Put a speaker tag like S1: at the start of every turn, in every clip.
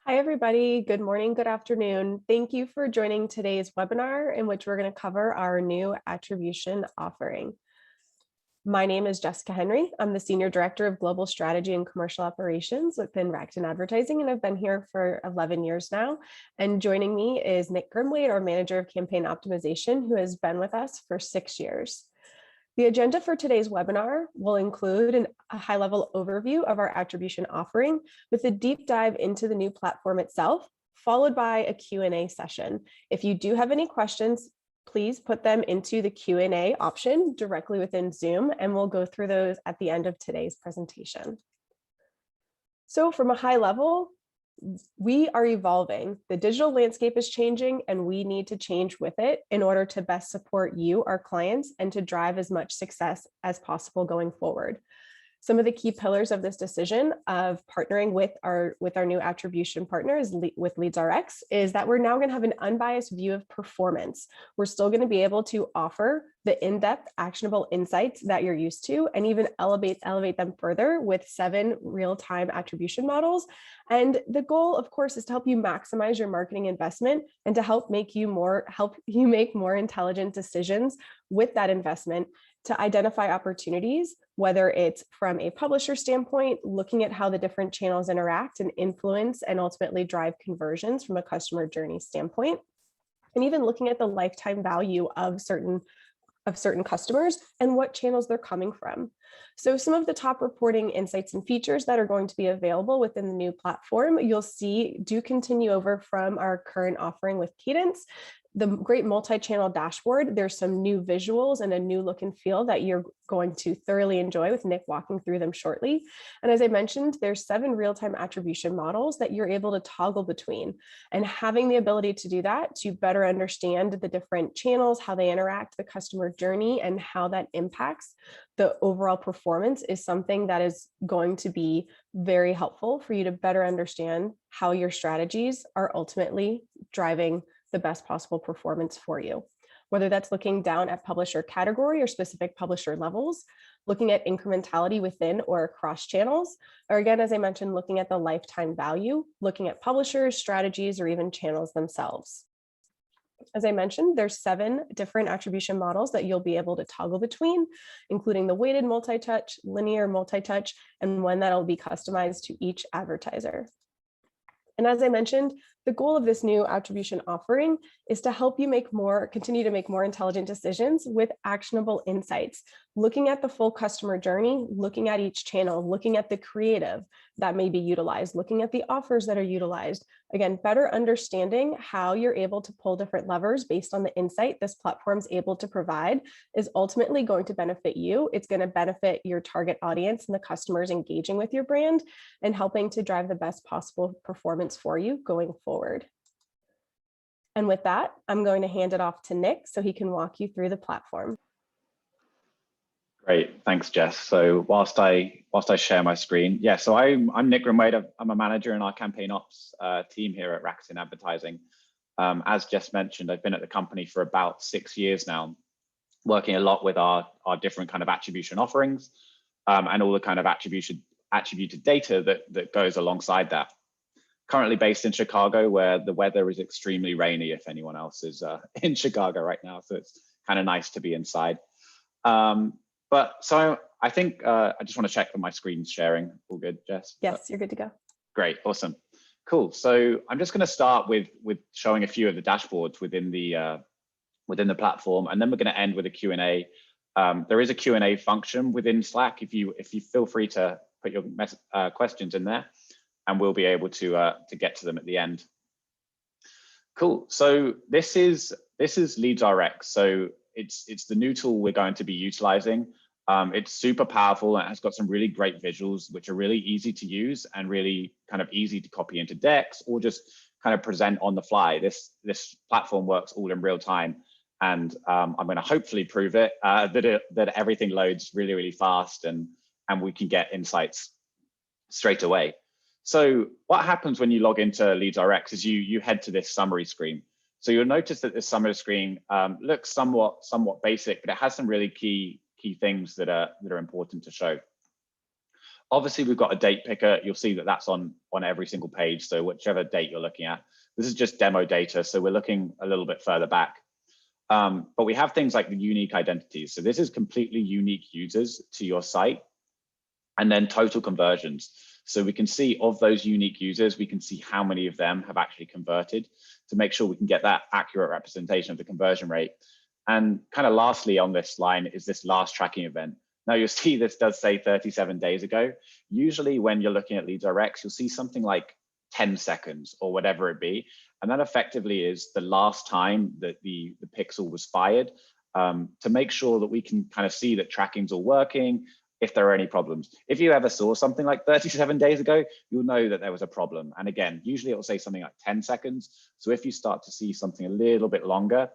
S1: Hi, everybody. Good morning, good afternoon. Thank you for joining today's webinar in which we're going to cover our new attribution offering. My name is Jessica Henry. I'm the Senior Director of Global Strategy and Commercial Operations within Rakuten Advertising, and I've been here for 11 years now. And joining me is Nick Grimwade, our Manager of Campaign Optimization, who has been with us for 6 years. The agenda for today's webinar will include a high-level overview of our attribution offering with a deep dive into the new platform itself, followed by a Q&A session. If you do have any questions, please put them into the Q&A option directly within Zoom, and we'll go through those at the end of today's presentation. So from a high level, we are evolving. The digital landscape is changing, and we need to change with it in order to best support you, our clients, and to drive as much success as possible going forward. Some of the key pillars of this decision of partnering with our new attribution partners with LeadsRx is that we're now going to have an unbiased view of performance. We're still going to be able to offer the in-depth actionable insights that you're used to, and even elevate them further with 7 real-time attribution models. And the goal, of course, is to help you maximize your marketing investment and to help you make more intelligent decisions with that investment, to identify opportunities, whether it's from a publisher standpoint, looking at how the different channels interact and influence and ultimately drive conversions from a customer journey standpoint, and even looking at the lifetime value of certain customers and what channels they're coming from. So some of the top reporting insights and features that are going to be available within the new platform, you'll see do continue over from our current offering with Cadence. The great multi-channel dashboard, there's some new visuals and a new look and feel that you're going to thoroughly enjoy with Nick walking through them shortly. And as I mentioned, there's 7 real-time attribution models that you're able to toggle between, and having the ability to do that to better understand the different channels, how they interact, the customer journey, and how that impacts the overall performance is something that is going to be very helpful for you to better understand how your strategies are ultimately driving the best possible performance for you, whether that's looking down at publisher category or specific publisher levels, looking at incrementality within or across channels, or again, as I mentioned, looking at the lifetime value, looking at publishers, strategies, or even channels themselves. As I mentioned, there's 7 different attribution models that you'll be able to toggle between, including the weighted multi-touch, linear multi-touch, and one that'll be customized to each advertiser. And as I mentioned, the goal of this new attribution offering is to help you continue to make more intelligent decisions with actionable insights, looking at the full customer journey, looking at each channel, looking at the creative that may be utilized, looking at the offers that are utilized. Again, better understanding how you're able to pull different levers based on the insight this platform is able to provide is ultimately going to benefit you. It's going to benefit your target audience and the customers engaging with your brand and helping to drive the best possible performance for you going forward. And with that, I'm going to hand it off to Nick so he can walk you through the platform.
S2: Great, thanks, Jess. So whilst I share my screen, yeah, so I'm Nick Grimwade. I'm a manager in our campaign ops team here at Rakuten Advertising. As Jess mentioned, I've been at the company for about 6 years now, working a lot with our different kind of attribution offerings and all the kind of attributed data that goes alongside that. Currently based in Chicago, where the weather is extremely rainy, if anyone else is in Chicago right now, so it's kind of nice to be inside. But so I think I just want to check that my screen's sharing. All good, Jess?
S1: Yes, you're good to go.
S2: Great, awesome, cool. So I'm just going to start with showing a few of the dashboards within the platform, and then we're going to end with a Q&A. There is a Q&A function within Slack. If you feel free to put your questions in there, and we'll be able to get to them at the end. Cool. So this is LeadsRx. So it's the new tool we're going to be utilizing. It's super powerful and has got some really great visuals, which are really easy to use and really kind of easy to copy into decks or just kind of present on the fly. This platform works all in real time, and I'm going to hopefully prove it that everything loads really, really fast and we can get insights straight away. So what happens when you log into LeadsRx is you head to this summary screen. So you'll notice that this summary screen looks somewhat basic, but it has some really key things that are important to show. Obviously, we've got a date picker. You'll see that that's on every single page. So whichever date you're looking at, this is just demo data. So we're looking a little bit further back. But we have things like the unique identities. So this is completely unique users to your site, and then total conversions. So we can see of those unique users, we can see how many of them have actually converted to make sure we can get that accurate representation of the conversion rate. And kind of lastly on this line is this last tracking event. Now you'll see this does say 37 days ago. Usually when you're looking at lead directs, you'll see something like 10 seconds or whatever it be. And that effectively is the last time that the pixel was fired, to make sure that we can kind of see that tracking's all working, if there are any problems. If you ever saw something like 37 days ago, you'll know that there was a problem. And again, usually it will say something like 10 seconds. So if you start to see something a little bit longer,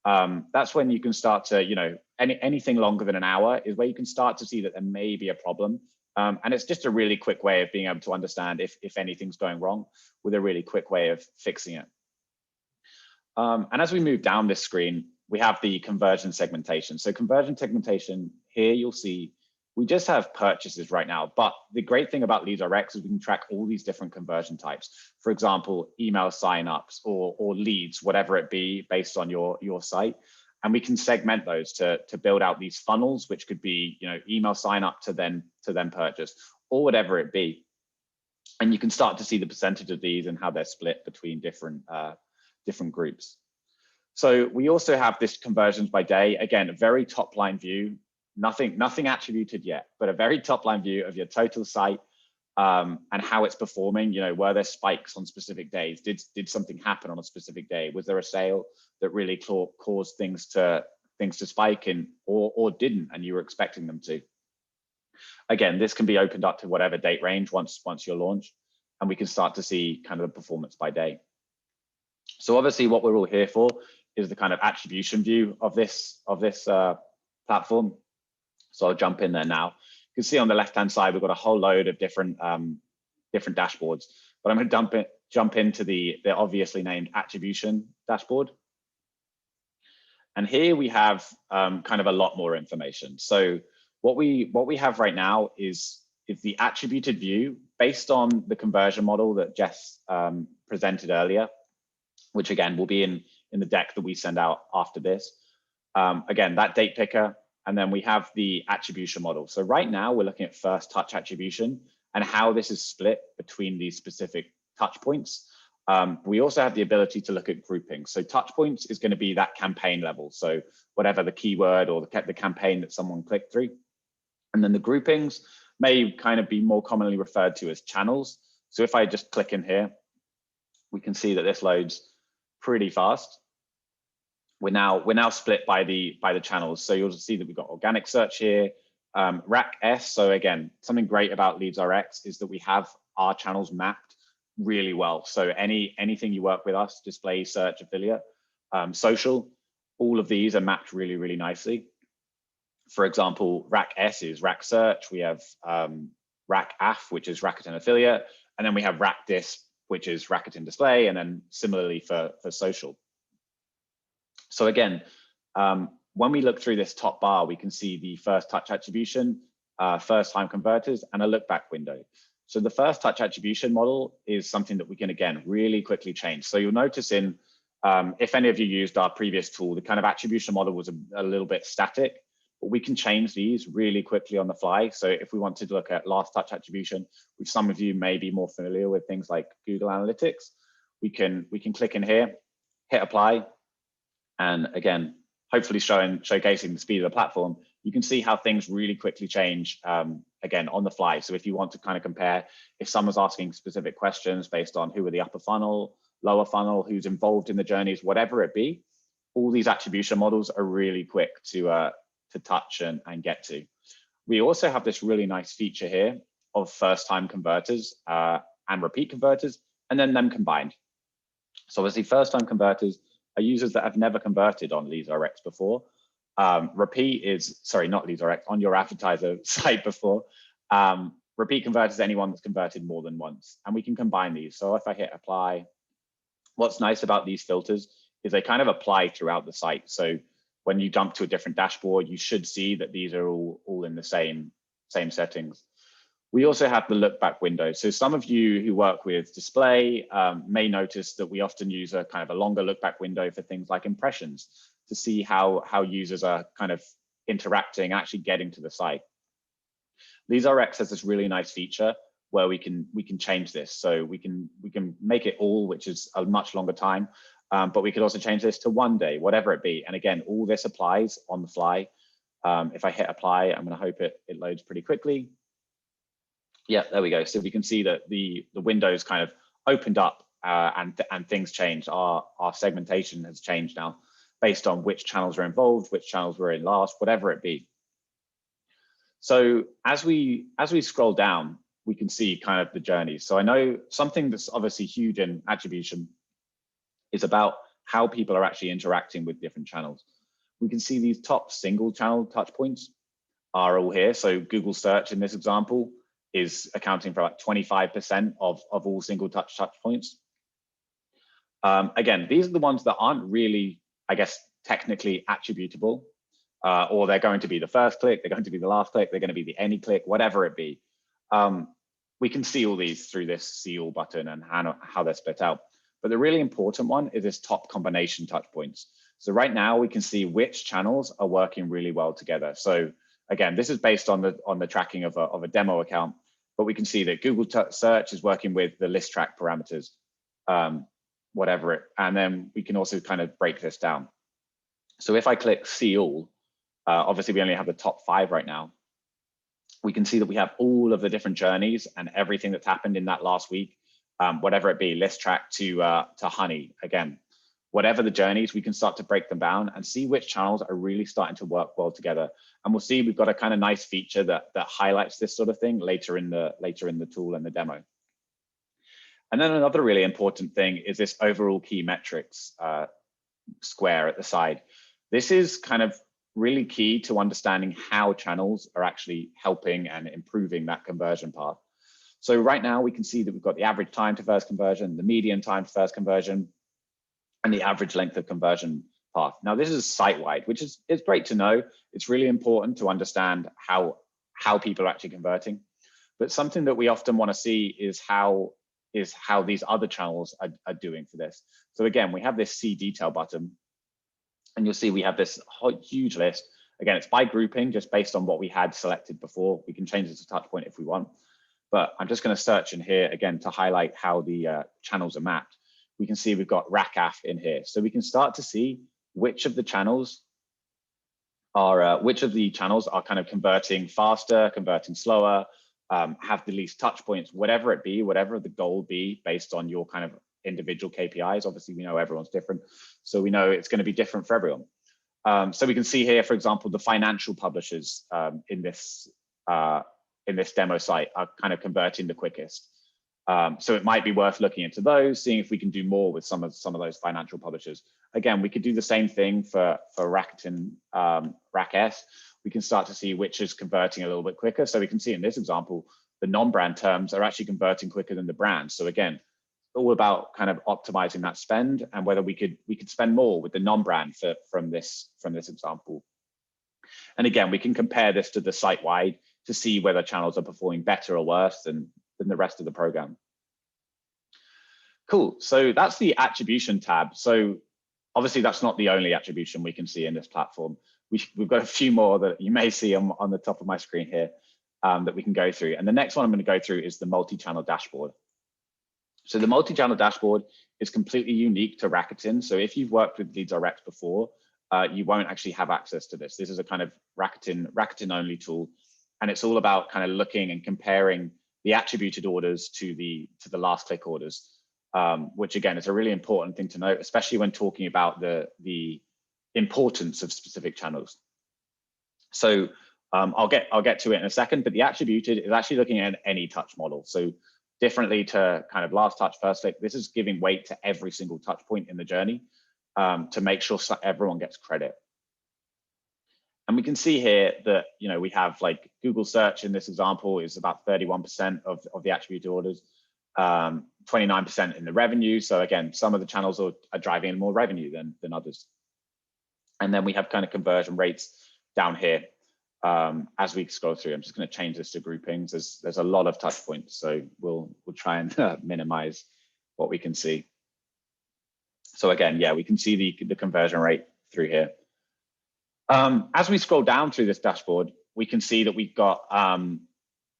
S2: that's when you can start to, anything longer than an hour is where you can start to see that there may be a problem. And it's just a really quick way of being able to understand if anything's going wrong, with a really quick way of fixing it. And as we move down this screen, we have the conversion segmentation. So conversion segmentation, here you'll see we just have purchases right now, but the great thing about lead directs is we can track all these different conversion types. For example, email signups or leads, whatever it be, based on your site. And we can segment those to build out these funnels, which could be email sign up to then purchase, or whatever it be. And you can start to see the percentage of these and how they're split between different groups. So we also have this conversions by day. Again, a very top line view. Nothing attributed yet, but a very top line view of your total site, and how it's performing. Were there spikes on specific days? Did something happen on a specific day? Was there a sale that really caused things to spike in, or didn't, and you were expecting them to? Again, this can be opened up to whatever date range once you're launched, and we can start to see kind of the performance by day. So obviously, what we're all here for is the kind of attribution view of this platform. So I'll jump in there now. You can see on the left-hand side, we've got a whole load of different dashboards, but I'm going to jump into the obviously named attribution dashboard. And here we have kind of a lot more information. So what we have right now is the attributed view based on the conversion model that Jess presented earlier, which again will be in the deck that we send out after this. Again, that date picker. And then we have the attribution model. So right now we're looking at first touch attribution and how this is split between these specific touch points. We also have the ability to look at grouping. So touch points is going to be that campaign level. So whatever the keyword or the campaign that someone clicked through. And then the groupings may kind of be more commonly referred to as channels. So if I just click in here, we can see that this loads pretty fast. We're now split by the channels. So you'll see that we've got organic search here, Rack S. So again, something great about LeadsRx is that we have our channels mapped really well. So anything you work with us, display, search, affiliate, social, all of these are mapped really, really nicely. For example, Rack S is Rack Search. We have Rack AF, which is Rakuten Affiliate, and then we have Rack Dis, which is Rakuten Display, and then similarly for social. So again, when we look through this top bar, we can see the first touch attribution, first time converters, and a look back window. So the first touch attribution model is something that we can, again, really quickly change. So you'll notice if any of you used our previous tool, the kind of attribution model was a little bit static, but we can change these really quickly on the fly. So if we wanted to look at last touch attribution, which some of you may be more familiar with things like Google Analytics, we can click in here, hit apply, and again, hopefully showcasing the speed of the platform, you can see how things really quickly change, again, on the fly. So if you want to kind of compare, if someone's asking specific questions based on who are the upper funnel, lower funnel, who's involved in the journeys, whatever it be, all these attribution models are really quick to touch and get to. We also have this really nice feature here of first-time converters and repeat converters, and then them combined. So obviously, first-time converters are users that have never converted on LeadsRx before. Repeat is, sorry, not LeadsRx, on your advertiser site before. Repeat converters, anyone that's converted more than once. And we can combine these. So if I hit apply, what's nice about these filters is they kind of apply throughout the site. So when you jump to a different dashboard, you should see that these are all in the same settings. We also have the look back window. So some of you who work with display may notice that we often use a kind of a longer look back window for things like impressions to see how users are kind of interacting, actually getting to the site. LeadsRx has this really nice feature where we can change this. So we can make it all, which is a much longer time, but we could also change this to 1 day, whatever it be. And again, all this applies on the fly. If I hit apply, I'm going to hope it loads pretty quickly. Yeah, there we go. So we can see that the windows kind of opened up and things changed. Our segmentation has changed now based on which channels are involved, which channels were in last, whatever it be. So as we scroll down, we can see kind of the journey. So I know something that's obviously huge in attribution is about how people are actually interacting with different channels. We can see these top single channel touch points are all here. So Google search in this example is accounting for like 25% of all single touch points. Again, these are the ones that aren't really, I guess, technically attributable, or they're going to be the first click, they're going to be the last click, they're going to be the any click, whatever it be. We can see all these through this see all button and how they're split out. But the really important one is this top combination touch points. So right now we can see which channels are working really well together. So again, this is based on the tracking of a demo account, but we can see that Google search is working with the list track parameters, whatever it, and then we can also kind of break this down. So if I click see all, obviously we only have the top 5 right now. We can see that we have all of the different journeys and everything that's happened in that last week, whatever it be, list track to honey. Again, whatever the journeys, we can start to break them down and see which channels are really starting to work well together. And we'll see we've got a kind of nice feature that highlights this sort of thing later in the tool and the demo. And then another really important thing is this overall key metrics square at the side. This is kind of really key to understanding how channels are actually helping and improving that conversion path. So right now we can see that we've got the average time to first conversion, the median time to first conversion, and the average length of conversion path. Now this is site-wide, which is great to know. It's really important to understand how people are actually converting. But something that we often want to see is how these other channels are doing for this. So again, we have this see detail button, and you'll see we have this huge list. Again, it's by grouping, just based on what we had selected before. We can change it to touch point if we want. But I'm just going to search in here again to highlight how the channels are mapped. We can see we've got RACAF in here. So we can start to see which of the channels are kind of converting faster, converting slower, have the least touch points, whatever it be, whatever the goal be based on your kind of individual KPIs. Obviously, we know everyone's different, so we know it's going to be different for everyone. So we can see here, for example, the financial publishers in this demo site are kind of converting the quickest. So it might be worth looking into those, seeing if we can do more with some of those financial publishers. Again, we could do the same thing for Rakuten RAC-S. We can start to see which is converting a little bit quicker. So we can see in this example, the non-brand terms are actually converting quicker than the brand. So again, all about kind of optimizing that spend and whether we could spend more with the non-brand from this example. And again, we can compare this to the site-wide to see whether channels are performing better or worse than the rest of the program. Cool, so that's the attribution tab. So obviously that's not the only attribution we can see in this platform. We've got a few more that you may see on the top of my screen here that we can go through. And the next one I'm going to go through is the multi-channel dashboard. So the multi-channel dashboard is completely unique to Rakuten. So if you've worked with LeadsRx before, you won't actually have access to this. This is a kind of Rakuten only tool. And it's all about kind of looking and comparing the attributed orders to the last click orders, which again is a really important thing to note, especially when talking about the importance of specific channels. So I'll get to it in a second, but the attributed is actually looking at any touch model. So differently to kind of last touch, first click, this is giving weight to every single touch point in the journey to make sure everyone gets credit. And we can see here that, you know, we have like Google search in this example is about 31% of the attributed orders, 29% in the revenue. So again, some of the channels are driving in more revenue than others. And then we have kind of conversion rates down here. as we scroll through. I'm just going to change this to groupings. There's a lot of touch points, so we'll try and minimize what we can see. So again, yeah, we can see the conversion rate through here. As we scroll down through this dashboard, we can see that we've got an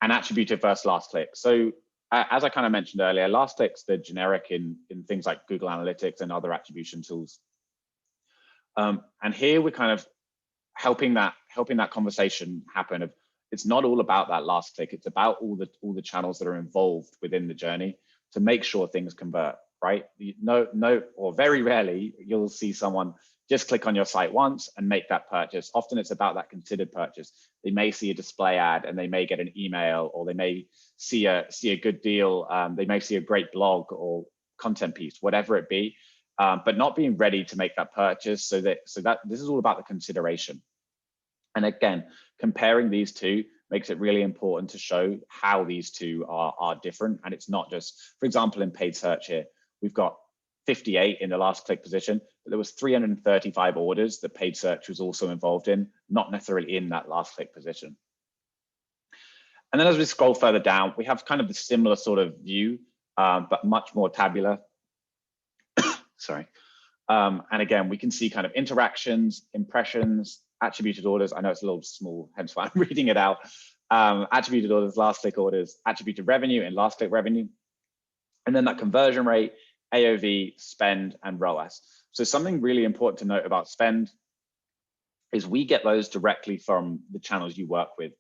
S2: attributed versus last click. So as I kind of mentioned earlier, last clicks, they're generic in things like Google Analytics and other attribution tools. And here we're kind of helping that conversation happen of, it's not all about that last click. It's about all the channels that are involved within the journey to make sure things convert, right? No, or very rarely you'll see someone just click on your site once and make that purchase. Often it's about that considered purchase. They may see a display ad and they may get an email, or they may see a good deal. They may see a great blog or content piece, whatever it be, but not being ready to make that purchase. So that this is all about the consideration. And again, comparing these two makes it really important to show how these two are different. And it's not just, for example, in paid search here, we've got 58 in the last click position, but there was 335 orders that paid search was also involved in, not necessarily in that last click position. And then as we scroll further down, we have kind of the similar sort of view, but much more tabular. Sorry. And again, we can see kind of interactions, impressions, attributed orders. I know it's a little small, hence why I'm reading it out. Attributed orders, last click orders, attributed revenue and last click revenue. And then that conversion rate, AOV, spend, and ROAS. So something really important to note about spend is we get those directly from the channels you work with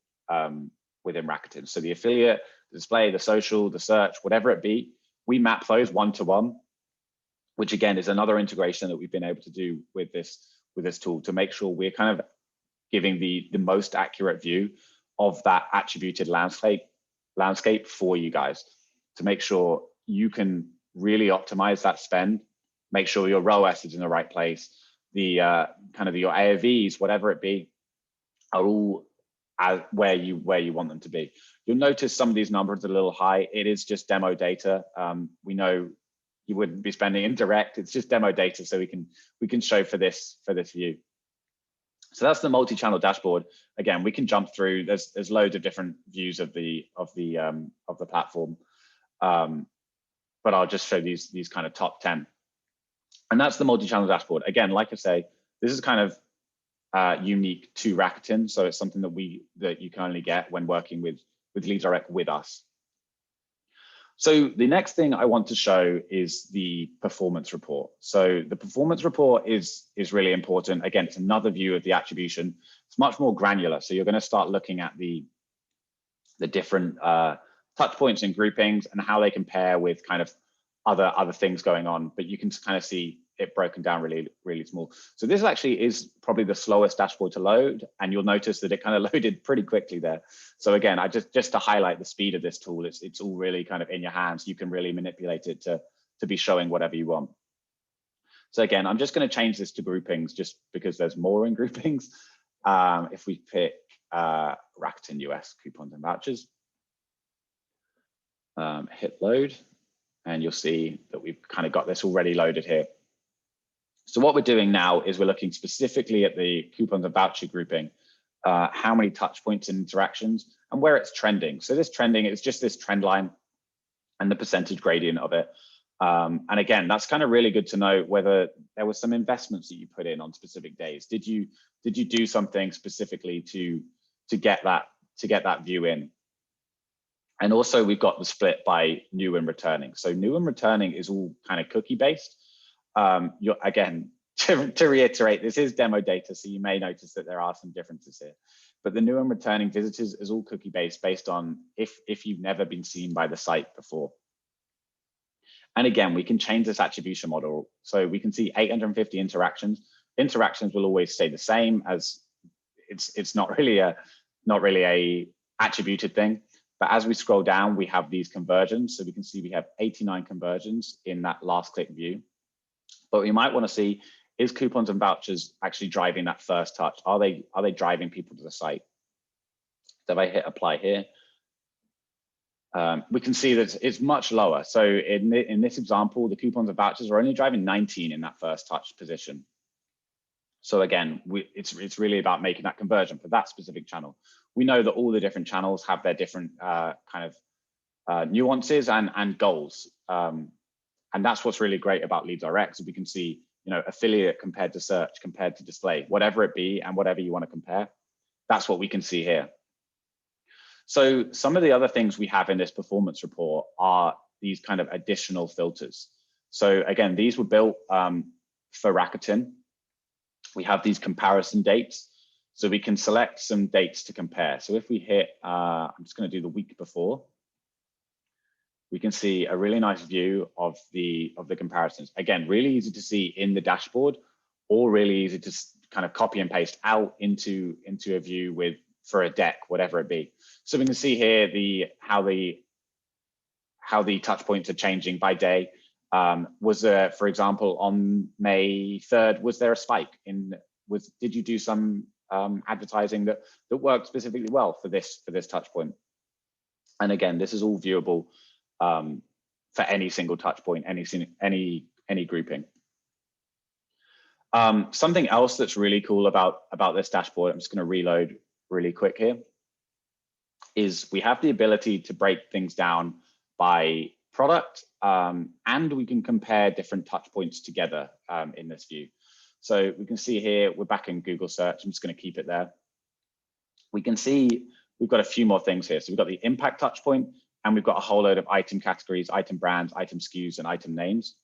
S2: within Rakuten. So the affiliate, the display, the social, the search, whatever it be, we map those one-to-one, which again is another integration that we've been able to do with this tool to make sure we're kind of giving the most accurate view of that attributed landscape for you guys, to make sure you can really optimize that spend, make sure your ROAS is in the right place, the kind of your AOVs, whatever it be, are all where you want them to be. You'll notice some of these numbers are a little high. It is just demo data. We know you wouldn't be spending in direct. It's just demo data, so we can show for this view. So that's the multi-channel dashboard. Again, we can jump through. There's loads of different views of the platform, but I'll just show these kind of top 10. And that's the multi-channel dashboard. Again, like I say, this is kind of unique to Rakuten, so it's something that you can only get when working with Lead Direct with us. So the next thing I want to show is the performance report. So the performance report is really important. Again, it's another view of the attribution. It's much more granular. So you're going to start looking at the different touch points and groupings and how they compare with kind of other things going on. But you can kind of see it broken down really, really small. So this actually is probably the slowest dashboard to load, and you'll notice that it kind of loaded pretty quickly there. So again, I just to highlight the speed of this tool, it's all really kind of in your hands. You can really manipulate it to be showing whatever you want. So again, I'm just going to change this to groupings just because there's more in groupings. If we pick Rakuten US coupons and vouchers, hit load, and you'll see that we've kind of got this already loaded here. So what we're doing now is we're looking specifically at the coupons and voucher grouping, how many touch points and interactions, and where it's trending. So this trending is just this trend line and the percentage gradient of it. And again, that's kind of really good to know whether there was some investments that you put in on specific days. Did you do something specifically to get that view in? And also we've got the split by new and returning. So new and returning is all kind of cookie based. Again, to reiterate, this is demo data, so you may notice that there are some differences here. But the new and returning visitors is all cookie based on if you've never been seen by the site before. And again, we can change this attribution model. So we can see 850 interactions. Interactions will always stay the same, as it's not really a attributed thing. But as we scroll down, we have these conversions. So we can see we have 89 conversions in that last click view. But we might want to see, is coupons and vouchers actually driving that first touch? Are they driving people to the site? So if I hit apply here, we can see that it's much lower. So in this example, the coupons and vouchers are only driving 19 in that first touch position. So again, it's really about making that conversion for that specific channel. We know that all the different channels have their different nuances and goals. And that's what's really great about Leads RX. We can see, affiliate compared to search, compared to display, whatever it be, and whatever you want to compare. That's what we can see here. So some of the other things we have in this performance report are these kind of additional filters. So again, these were built for Rakuten. We have these comparison dates. So we can select some dates to compare. So if we hit, I'm just going to do the week before, we can see a really nice view of the comparisons. Again, really easy to see in the dashboard, or really easy to kind of copy and paste out into a view for a deck, whatever it be. So we can see here how the touch points are changing by day. Was there, for example, on May 3rd, was there a spike did you do some advertising that worked specifically well for this touch point? And again, this is all viewable for any single touch point, any grouping. Something else that's really cool about this dashboard, I'm just going to reload really quick here, is we have the ability to break things down by product, and we can compare different touch points together in this view. So we can see here, we're back in Google search. I'm just going to keep it there. We can see we've got a few more things here. So we've got the impact touch point, and we've got a whole load of item categories, item brands, item SKUs, and item names.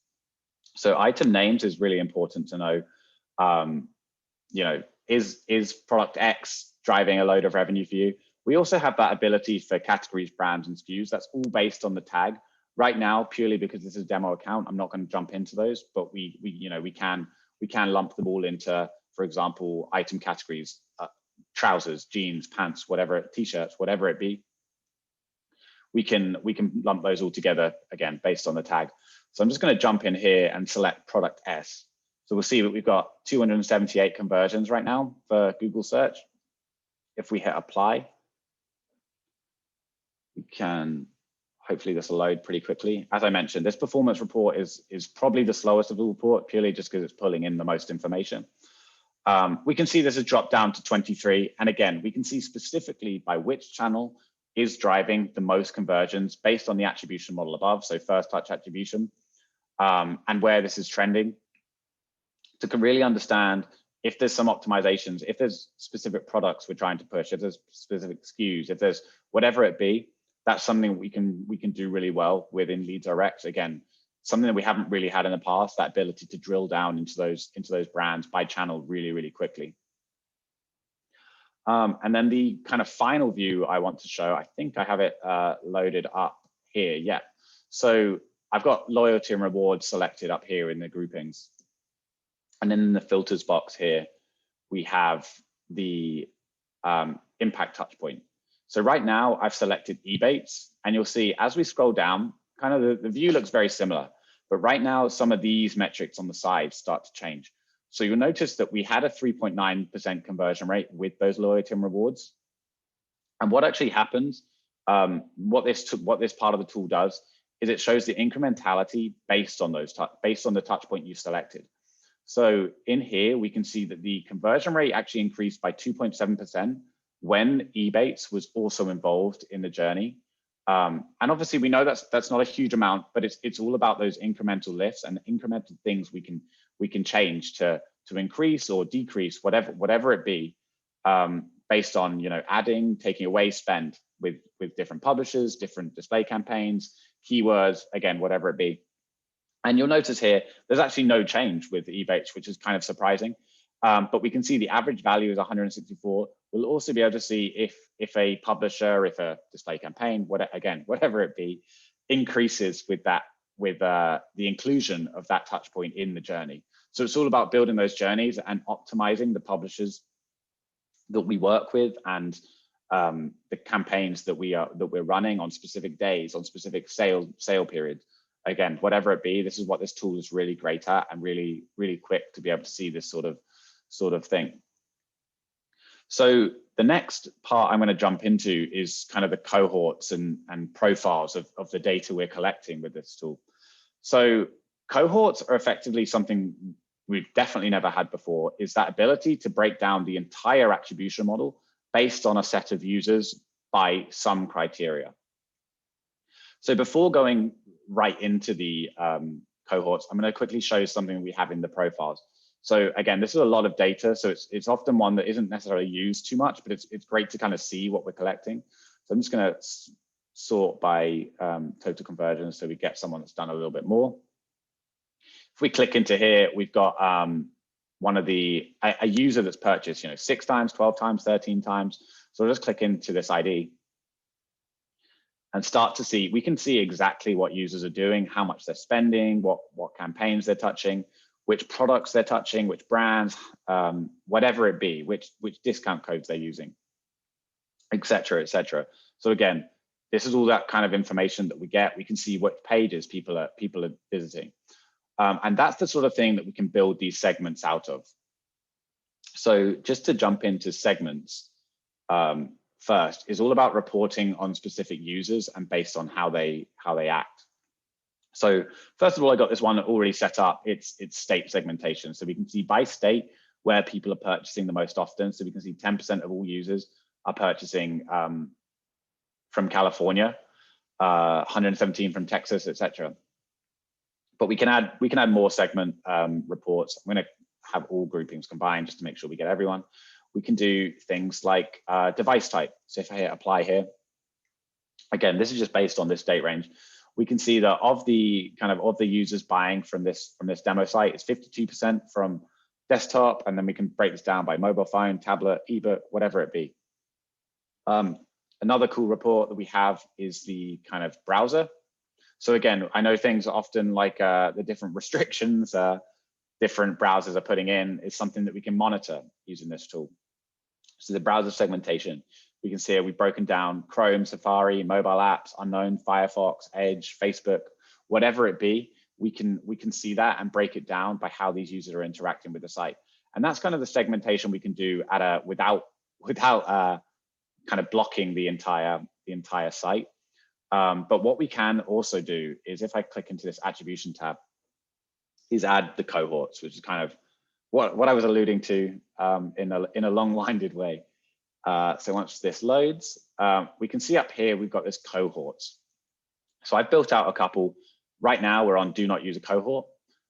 S2: So item names is really important to know. Is product X driving a load of revenue for you? We also have that ability for categories, brands, and SKUs. That's all based on the tag. Right now, purely because this is a demo account, I'm not going to jump into those, but we can lump them all into, for example, item categories, trousers, jeans, pants, whatever, t-shirts, whatever it be. We can lump those all together, again, based on the tag. So I'm just going to jump in here and select product S. So we'll see that we've got 278 conversions right now for Google search. If we hit apply, we can, hopefully this will load pretty quickly. As I mentioned, this performance report is probably the slowest of the report, purely just because it's pulling in the most information. We can see this has dropped down to 23. And again, we can see specifically by which channel is driving the most conversions based on the attribution model above, so first touch attribution, and where this is trending, to really understand if there's some optimizations, if there's specific products we're trying to push, if there's specific SKUs, if there's whatever it be. That's something we can do really well within Leads RX. Again, something that we haven't really had in the past, that ability to drill down into those brands by channel really, really quickly. And then the kind of final view I want to show, I think I have it loaded up here. Yeah. So I've got loyalty and rewards selected up here in the groupings. And then in the filters box here, we have the impact touch point. So right now I've selected Ebates, and you'll see as we scroll down, kind of the view looks very similar, but right now some of these metrics on the side start to change. So you'll notice that we had a 3.9% conversion rate with those loyalty and rewards. And what actually happens, what this part of the tool does is it shows the incrementality based on the touch point you selected. So in here, we can see that the conversion rate actually increased by 2.7% when Ebates was also involved in the journey. And obviously we know that's not a huge amount, but it's all about those incremental lifts and incremental things we can change to increase or decrease, whatever it be, based on adding, taking away spend with different publishers, different display campaigns, keywords, again, whatever it be. And you'll notice here, there's actually no change with Ebates, which is kind of surprising. But we can see the average value is 164. We'll also be able to see if a publisher, if a display campaign, whatever it be, increases with the inclusion of that touch point in the journey. So it's all about building those journeys and optimizing the publishers that we work with and the campaigns that we're running on specific days, on specific sale periods. Again, whatever it be, this is what this tool is really great at and really, really quick to be able to see this sort of thing. So the next part I'm going to jump into is kind of the cohorts and profiles of the data we're collecting with this tool. So cohorts are effectively something we've definitely never had before, is that ability to break down the entire attribution model based on a set of users by some criteria. So before going right into the cohorts, I'm going to quickly show you something we have in the profiles. So again, this is a lot of data, so it's often one that isn't necessarily used too much, but it's great to kind of see what we're collecting. So I'm just going to sort by total conversions so we get someone that's done a little bit more. If we click into here, we've got one of a user that's purchased, 6 times, 12 times, 13 times. So we'll just click into this ID and start to see, we can see exactly what users are doing, how much they're spending, what campaigns they're touching, which products they're touching, which brands, whatever it be, which discount codes they're using, et cetera, et cetera. So again, this is all that kind of information that we get. We can see what pages people are visiting. And that's the sort of thing that we can build these segments out of. So just to jump into segments, first is all about reporting on specific users and based on how they act. So first of all, I got this one already set up. It's state segmentation. So we can see by state where people are purchasing the most often. So we can see 10% of all users are purchasing from California, 117 from Texas, etc. But we can add more segment reports. I'm going to have all groupings combined just to make sure we get everyone. We can do things like device type. So if I hit apply here, again, this is just based on this date range. We can see that of the users buying from this demo site, it's 52% from desktop, and then we can break this down by mobile phone, tablet, ebook, whatever it be. Another cool report that we have is the kind of browser. So again, I know things are often like the different restrictions different browsers are putting in is something that we can monitor using this tool. So the browser segmentation, we can see we've broken down Chrome, Safari, mobile apps, unknown, Firefox, Edge, Facebook, whatever it be. We can see that and break it down by how these users are interacting with the site. And that's kind of the segmentation we can do at without kind of blocking the entire site. But what we can also do is if I click into this attribution tab, is add the cohorts, which is kind of what I was alluding to in a long-winded way. So once this loads, we can see up here, we've got this cohorts. So I've built out a couple. Right now we're on do not use a cohort,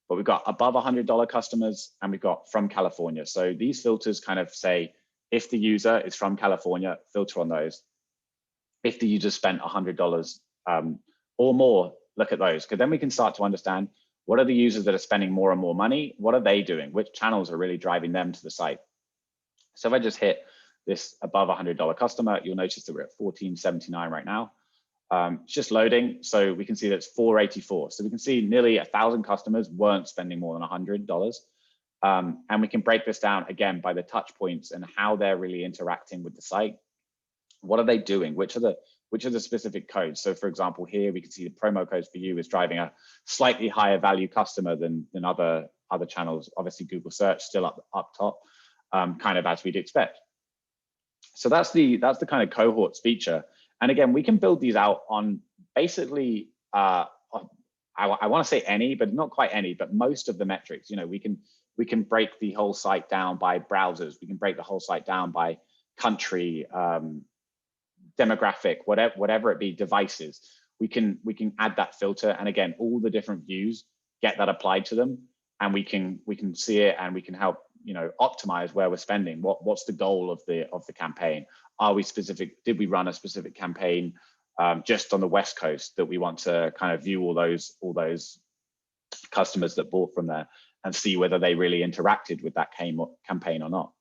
S2: but we've got above $100 customers and we've got from California. So these filters kind of say, if the user is from California, filter on those. If the user spent $100 or more, look at those, because then we can start to understand what are the users that are spending more and more money? What are they doing? Which channels are really driving them to the site? So if I just hit this above $100 customer, you'll notice that we're at $14.79 right now. It's just loading, so we can see that it's $4.84. So we can see nearly 1,000 customers weren't spending more than $100. And we can break this down again by the touch points and how they're really interacting with the site. What are they doing? Which are the specific codes? So for example, here we can see the promo codes for you is driving a slightly higher value customer than other channels. Obviously Google search still up top, kind of as we'd expect. So that's the kind of cohorts feature. And again, we can build these out on basically, I want to say any, but not quite any, but most of the metrics. We can break the whole site down by browsers. We can break the whole site down by country, demographic, whatever it be, devices. We can add that filter, and again, all the different views get that applied to them, and we can see it, and we can help optimize where we're spending. What's the goal of the campaign? Are we specific? Did we run a specific campaign just on the West Coast that we want to kind of view all those customers that bought from there and see whether they really interacted with that campaign or not?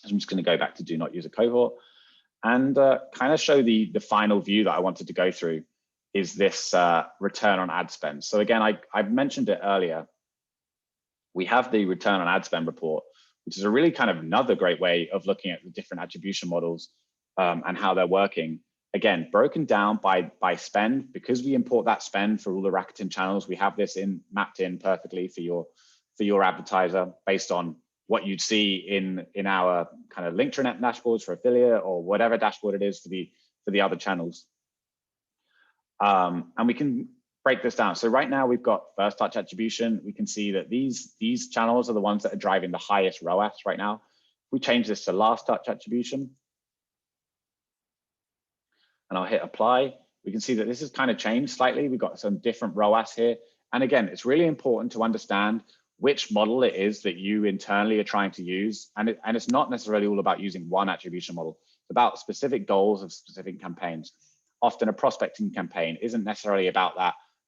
S2: So I'm just going to go back to do not use a cohort and kind of show the final view that I wanted to go through is this return on ad spend. So again, I mentioned it earlier. We have the return on ad spend report, which is a really kind of another great way of looking at the different attribution models and how they're working. Again, broken down by spend, because we import that spend for all the Rakuten channels. We have this mapped in perfectly for your advertiser based on what you'd see in our kind of Linktranet dashboards for affiliate or whatever dashboard it is for the other channels. And we can break this down. So right now we've got first touch attribution. We can see that these channels are the ones that are driving the highest ROAS right now. If we change this to last touch attribution, and I'll hit apply, we can see that this has kind of changed slightly. We've got some different ROAS here. And again, it's really important to understand which model it is that you internally are trying to use. And it's not necessarily all about using one attribution model. It's about specific goals of specific campaigns. Often a prospecting campaign isn't necessarily about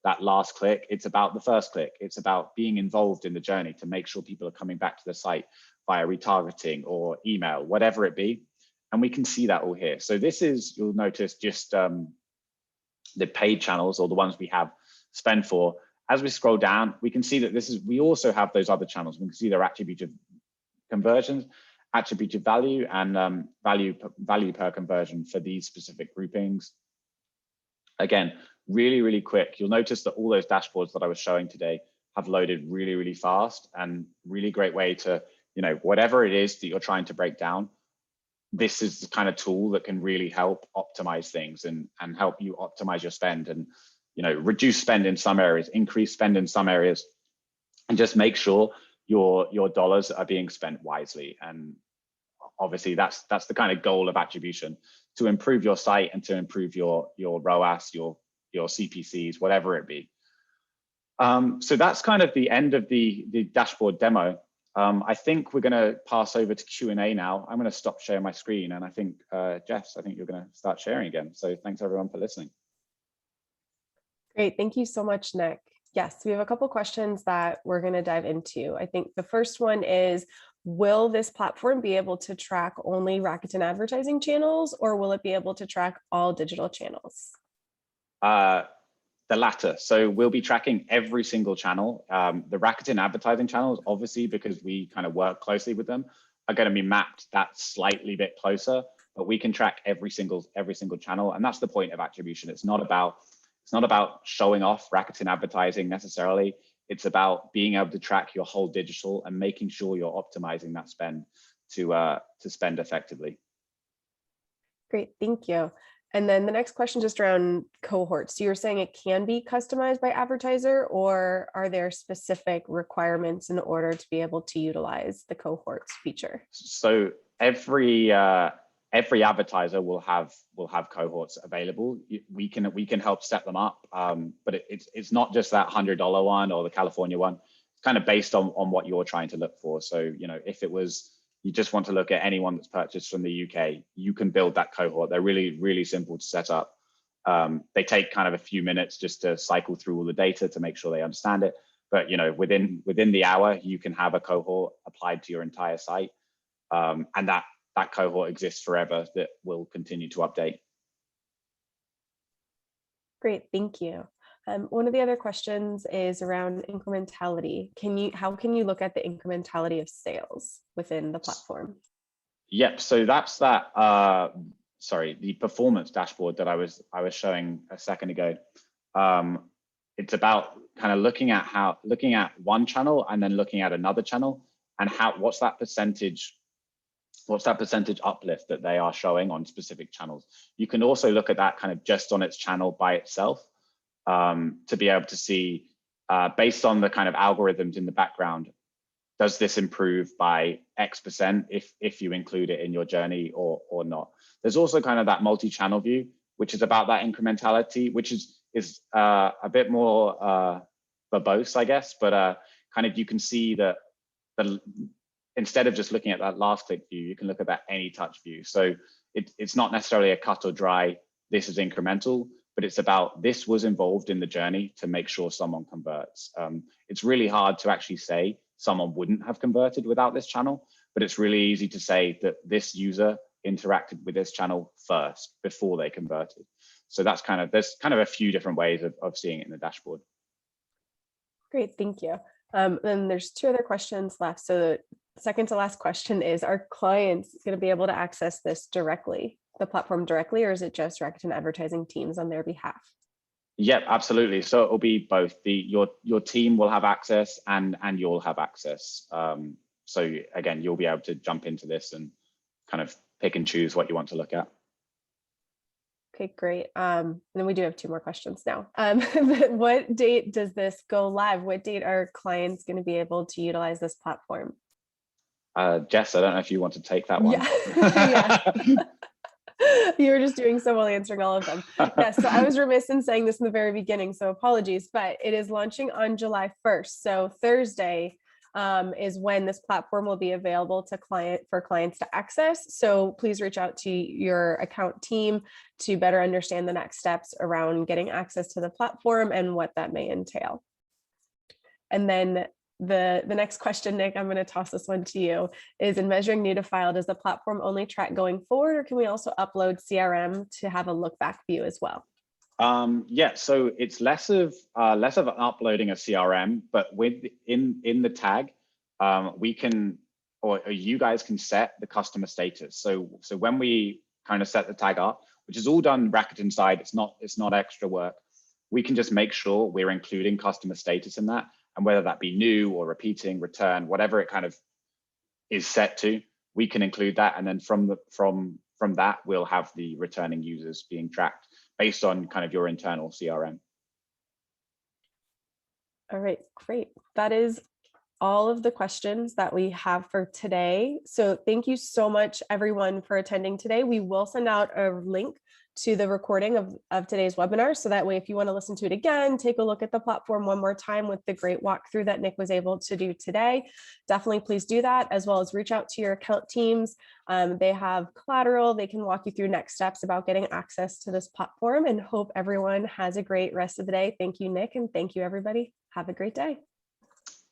S2: that last click. It's about the first click. It's about being involved in the journey to make sure people are coming back to the site via retargeting or email, whatever it be. And we can see that all here. So this is, you'll notice, just the paid channels, or the ones we have spend for. As we scroll down, we can see that we also have those other channels. We can see their attributed conversions, attributed value, and value per conversion for these specific groupings. Again, really, really quick. You'll notice that all those dashboards that I was showing today have loaded really, really fast, and really great way to, whatever it is that you're trying to break down, this is the kind of tool that can really help optimize things and help you optimize your spend, and reduce spend in some areas, increase spend in some areas, and just make sure your dollars are being spent wisely. And obviously that's the kind of goal of attribution, to improve your site and to improve your ROAS, your CPCs, whatever it be. So that's kind of the end of the dashboard demo. I think we're going to pass over to Q&A now. I'm going to stop sharing my screen, and I think, Jess, I think you're going to start sharing again. So thanks everyone for listening.
S1: Great. Thank you so much, Nick. Yes, we have a couple questions that we're going to dive into. I think the first one is, will this platform be able to track only Rakuten Advertising channels, or will it be able to track all digital channels?
S2: The latter. So we'll be tracking every single channel. The Rakuten Advertising channels, obviously, because we kind of work closely with them, are going to be mapped that slightly bit closer, but we can track every single channel. And that's the point of attribution. It's not about showing off Rakuten Advertising necessarily. It's about being able to track your whole digital and making sure you're optimizing that spend to spend effectively.
S1: Great, thank you. And then the next question just around cohorts. So you're saying it can be customized by advertiser, or are there specific requirements in order to be able to utilize the cohorts feature? So
S2: every advertiser will have cohorts available. We can help set them up, but it's not just that $100 one or the California one. It's kind of based on what you're trying to look for. So if it was, you just want to look at anyone that's purchased from the UK, you can build that cohort. They're really, really simple to set up. They take kind of a few minutes just to cycle through all the data to make sure they understand it. But within the hour, you can have a cohort applied to your entire site, and that cohort exists forever. That will continue to update.
S1: Great, thank you. One of the other questions is around incrementality. How can you look at the incrementality of sales within the platform?
S2: Yep. So that's that. The performance dashboard that I was showing a second ago. It's about kind of looking at one channel and then looking at another channel, and what's that percentage uplift that they are showing on specific channels. You can also look at that kind of just on its channel by itself, to be able to see, based on the kind of algorithms in the background, does this improve by X% if you include it in your journey or not. There's also kind of that multi-channel view, which is about that incrementality, which is a bit more verbose, I guess, but kind of you can see that instead of just looking at that last click view, you can look at that any touch view. So it's not necessarily a cut or dry, this is incremental, but it's about this was involved in the journey to make sure someone converts. It's really hard to actually say someone wouldn't have converted without this channel, but it's really easy to say that this user interacted with this channel first before they converted. So there's kind of a few different ways of seeing it in the dashboard.
S1: Great, thank you. Then there's two other questions left. So the second to last question is, are clients going to be able to access this directly, the platform directly, or is it just Rakuten Advertising teams on their behalf?
S2: Yep, absolutely. So it will be both. Your team will have access and you'll have access. So again, you'll be able to jump into this and kind of pick and choose what you want to look at.
S1: Okay, great. And then we do have two more questions now. What date does this go live? What date are clients going to be able to utilize this platform?
S2: Jess, I don't know if you want to take that one.
S1: Yeah. You were just doing so well answering all of them. Yes, so I was remiss in saying this in the very beginning, so apologies, but it is launching on July 1st. So Thursday is when this platform will be available to clients to access. So please reach out to your account team to better understand the next steps around getting access to the platform and what that may entail. And then the next question, Nick, I'm going to toss this one to you, is in measuring new to file, does the platform only track going forward, or can we also upload CRM to have a look back view as well?
S2: Yeah, so it's less of uploading a CRM, but in the tag, we can, or you guys can set the customer status. So when we kind of set the tag up, which is all done Rakuten side, it's not extra work. We can just make sure we're including customer status in that, and whether that be new or repeating, return, whatever it kind of is set to, we can include that, and then from that we'll have the returning users being tracked based on kind of your internal CRM.
S1: All right, great. That is all of the questions that we have for today. So thank you so much, everyone, for attending today. We will send out a link to the recording of today's webinar. So that way, if you want to listen to it again, take a look at the platform one more time with the great walkthrough that Nick was able to do today, definitely please do that, as well as reach out to your account teams. They have collateral. They can walk you through next steps about getting access to this platform, and hope everyone has a great rest of the day. Thank you, Nick, and thank you, everybody. Have a great day.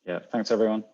S2: Yeah, thanks, everyone.